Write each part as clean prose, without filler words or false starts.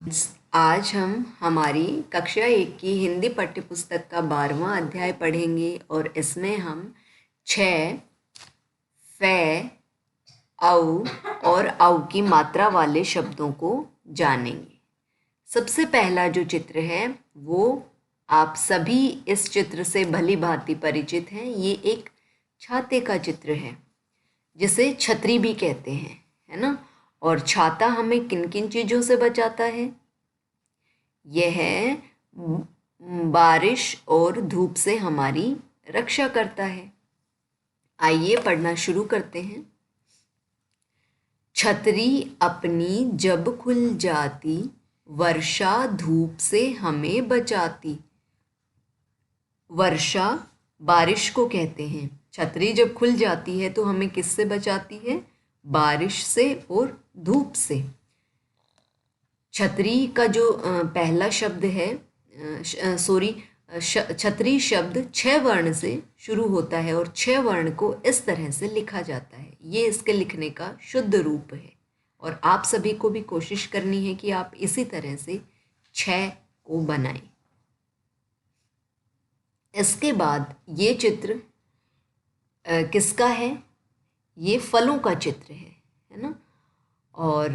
आज हम हमारी कक्षा 1 की हिंदी पाठ्यपुस्तक का 12वां अध्याय पढ़ेंगे और इसमें हम 6 फे, औ और औ की मात्रा वाले शब्दों को जानेंगे। सबसे पहला जो चित्र है वो आप सभी इस चित्र से भली भांति परिचित हैं। ये एक छाते का चित्र है जिसे छतरी भी कहते हैं, है ना। और छाता हमें किन किन चीज़ों से बचाता है? यह बारिश और धूप से हमारी रक्षा करता है। आइए पढ़ना शुरू करते हैं। छतरी अपनी जब खुल जाती, वर्षा धूप से हमें बचाती। वर्षा बारिश को कहते हैं। छतरी जब खुल जाती है तो हमें किससे बचाती है? बारिश से और धूप से। छतरी का जो पहला शब्द है, छतरी शब्द 6 वर्ण से शुरू होता है और 6 वर्ण को इस तरह से लिखा जाता है। ये इसके लिखने का शुद्ध रूप है और आप सभी को भी कोशिश करनी है कि आप इसी तरह से 6 को बनाएं। इसके बाद ये चित्र किसका है? ये फलों का चित्र है ना। और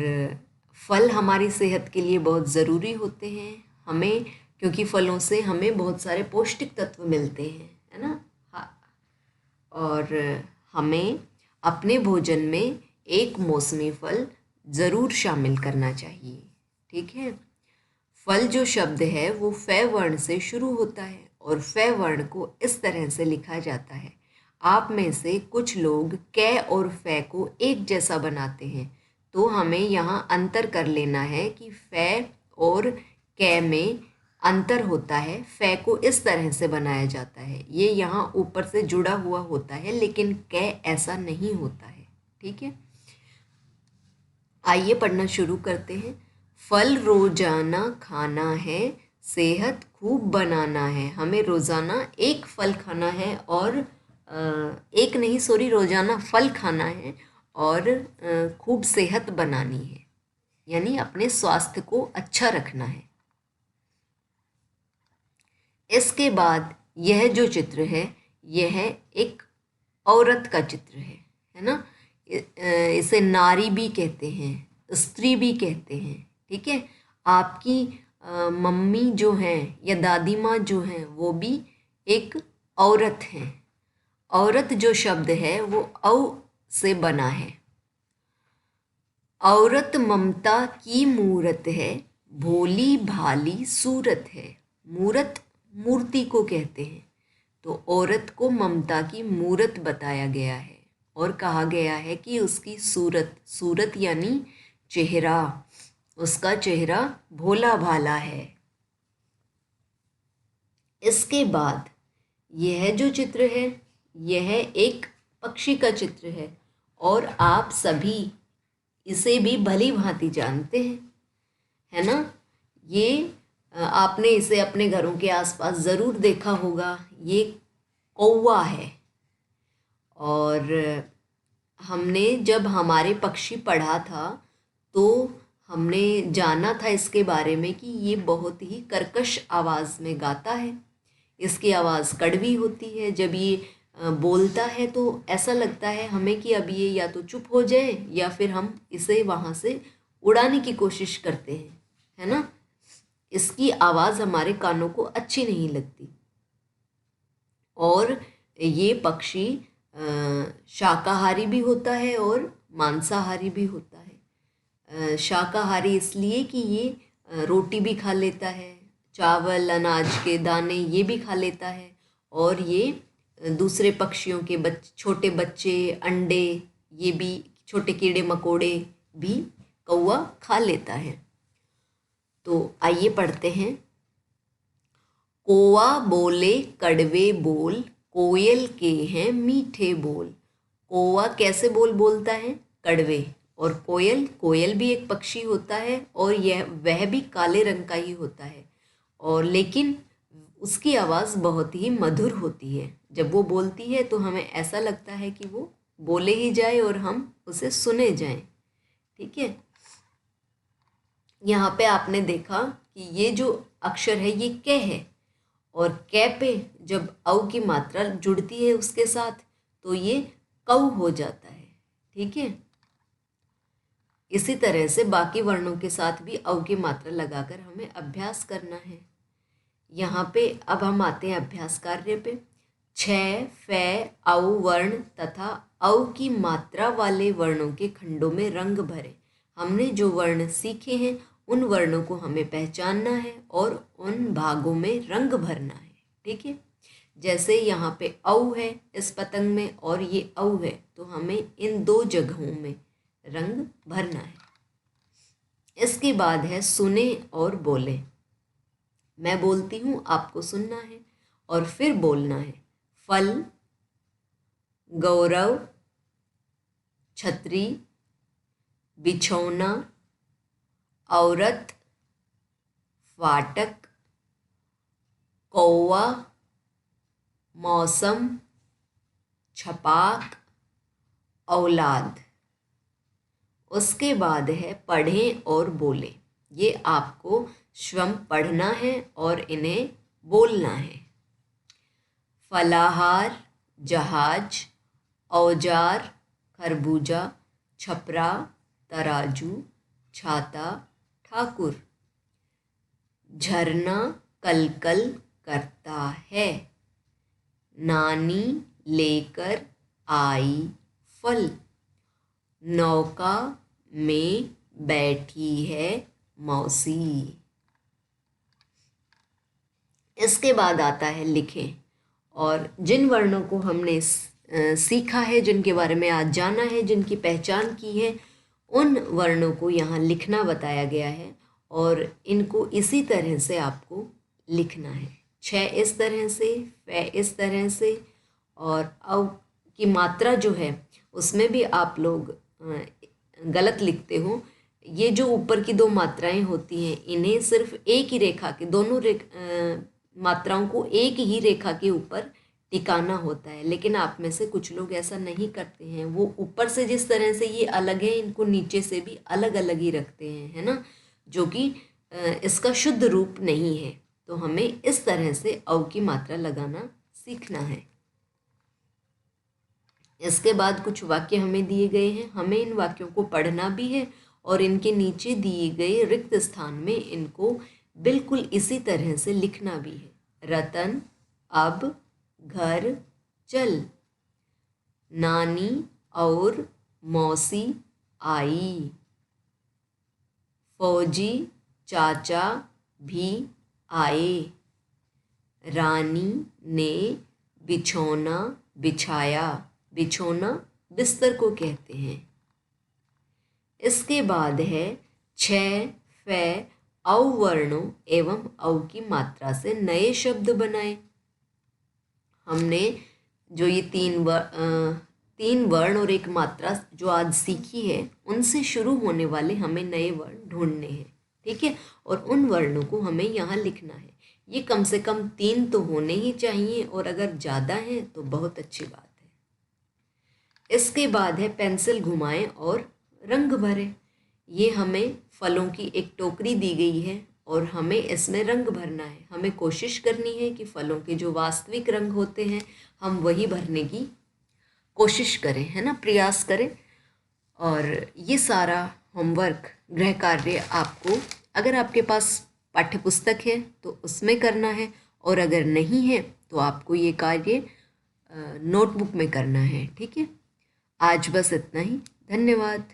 फल हमारी सेहत के लिए बहुत ज़रूरी होते हैं हमें, क्योंकि फलों से हमें बहुत सारे पौष्टिक तत्व मिलते हैं, है ना। हाँ। और हमें अपने भोजन में एक मौसमी फल ज़रूर शामिल करना चाहिए, ठीक है। फल जो शब्द है वो फे वर्ण से शुरू होता है और फे वर्ण को इस तरह से लिखा जाता है। आप में से कुछ लोग कै और फे को एक जैसा बनाते हैं, तो हमें यहाँ अंतर कर लेना है कि फे और कै में अंतर होता है। फे को इस तरह से बनाया जाता है, ये यहाँ ऊपर से जुड़ा हुआ होता है, लेकिन कै ऐसा नहीं होता है, ठीक है। आइए पढ़ना शुरू करते हैं। फल रोजाना खाना है, सेहत खूब बनाना है। हमें रोज़ाना एक फल खाना है और रोज़ाना फल खाना है और खूब सेहत बनानी है, यानी अपने स्वास्थ्य को अच्छा रखना है। इसके बाद यह जो चित्र है यह एक औरत का चित्र है ना। इसे नारी भी कहते हैं, स्त्री भी कहते हैं, ठीक है। आपकी मम्मी जो हैं या दादी माँ जो हैं वो भी एक औरत हैं। औरत जो शब्द है वो औ से बना है। औरत ममता की मूरत है, भोली भाली सूरत है। मूरत मूर्ति को कहते हैं, तो औरत को ममता की मूरत बताया गया है और कहा गया है कि उसकी सूरत यानी चेहरा, उसका चेहरा भोला भाला है। इसके बाद यह जो चित्र है यह एक पक्षी का चित्र है और आप सभी इसे भी भली भांति जानते हैं, है ना। ये आपने इसे अपने घरों के आसपास ज़रूर देखा होगा। ये कौवा है और हमने जब हमारे पक्षी पढ़ा था तो हमने जाना था इसके बारे में कि ये बहुत ही कर्कश आवाज़ में गाता है। इसकी आवाज़ कड़वी होती है। जब ये बोलता है तो ऐसा लगता है हमें कि अब ये या तो चुप हो जाए या फिर हम इसे वहाँ से उड़ाने की कोशिश करते हैं, है ना। इसकी आवाज़ हमारे कानों को अच्छी नहीं लगती। और ये पक्षी शाकाहारी भी होता है और मांसाहारी भी होता है। शाकाहारी इसलिए कि ये रोटी भी खा लेता है, चावल अनाज के दाने ये भी खा लेता है और ये दूसरे पक्षियों के छोटे बच्चे अंडे, ये भी छोटे कीड़े मकोड़े भी कौवा खा लेता है। तो आइए पढ़ते हैं। कौवा बोले कड़वे बोल, कोयल के हैं मीठे बोल। कौवा कैसे बोल बोलता है? कड़वे। और कोयल भी एक पक्षी होता है और वह भी काले रंग का ही होता है, और लेकिन उसकी आवाज़ बहुत ही मधुर होती है। जब वो बोलती है तो हमें ऐसा लगता है कि वो बोले ही जाए और हम उसे सुने जाएं, ठीक है। यहाँ पे आपने देखा कि ये जो अक्षर है ये क है, और कै पे जब औ की मात्रा जुड़ती है उसके साथ तो ये कौ हो जाता है। ठीक है, इसी तरह से बाकी वर्णों के साथ भी औ की मात्रा लगाकर हमें अभ्यास करना है। यहाँ पे अब हम आते हैं अभ्यास कार्य पे। छ, फे, औ वर्ण तथा औ की मात्रा वाले वर्णों के खंडों में रंग भरें। हमने जो वर्ण सीखे हैं उन वर्णों को हमें पहचानना है और उन भागों में रंग भरना है। ठीक है, जैसे यहाँ पे औ है इस पतंग में और ये औ है, तो हमें इन दो जगहों में रंग भरना है। इसके बाद है सुने और बोले। मैं बोलती हूँ, आपको सुनना है और फिर बोलना है। फल, गौरव, छतरी, बिछौना, औरत, फाटक, कौवा, मौसम, छपाक, औलाद। उसके बाद है पढ़ें और बोलें। ये आपको स्वयं पढ़ना है और इन्हें बोलना है। फलाहार, जहाज, औजार, खरबूजा, छपरा, तराजू, छाता, ठाकुर। झरना कलकल करता है। नानी लेकर आई फल। नौका में बैठी है मौसी। इसके बाद आता है लिखें, और जिन वर्णों को हमने सीखा है, जिनके बारे में आज जाना है, जिनकी पहचान की है, उन वर्णों को यहाँ लिखना बताया गया है और इनको इसी तरह से आपको लिखना है। छ इस तरह से, फे इस तरह से, और औ की मात्रा जो है उसमें भी आप लोग गलत लिखते हो। ये जो ऊपर की दो मात्राएं होती हैं इन्हें सिर्फ एक ही रेखा के, दोनों मात्राओं को एक ही रेखा के ऊपर टिकाना होता है, लेकिन आप में से कुछ लोग ऐसा नहीं करते हैं। वो ऊपर से जिस तरह से ये अलग है, इनको नीचे से भी अलग अलग ही रखते हैं, है ना, जो कि इसका शुद्ध रूप नहीं है। तो हमें इस तरह से औ की मात्रा लगाना सीखना है। इसके बाद कुछ वाक्य हमें दिए गए हैं, हमें इन वाक्यों को पढ़ना भी है और इनके नीचे दिए गए रिक्त स्थान में इनको बिल्कुल इसी तरह से लिखना भी है। रतन अब घर चल। नानी और मौसी आई। फौजी चाचा भी आए। रानी ने बिछौना बिछाया। बिछौना बिस्तर को कहते हैं। इसके बाद है छ, फे, औ वर्णों एवं औ की मात्रा से नए शब्द बनाए। हमने जो ये तीन वर्ण और एक मात्रा जो आज सीखी है, उनसे शुरू होने वाले हमें नए वर्ण ढूंढने हैं। ठीक है, और उन वर्णों को हमें यहाँ लिखना है। ये कम से कम 3 तो होने ही चाहिए, और अगर ज़्यादा हैं तो बहुत अच्छी बात है। इसके बाद है पेंसिल घुमाएं और रंग भरें। ये हमें फलों की एक टोकरी दी गई है और हमें इसमें रंग भरना है। हमें कोशिश करनी है कि फलों के जो वास्तविक रंग होते हैं हम वही भरने की कोशिश करें, है ना, प्रयास करें। और ये सारा होमवर्क, गृह कार्य आपको, अगर आपके पास पाठ्यपुस्तक है तो उसमें करना है, और अगर नहीं है तो आपको ये कार्य नोटबुक में करना है। ठीक है, आज बस इतना ही। धन्यवाद।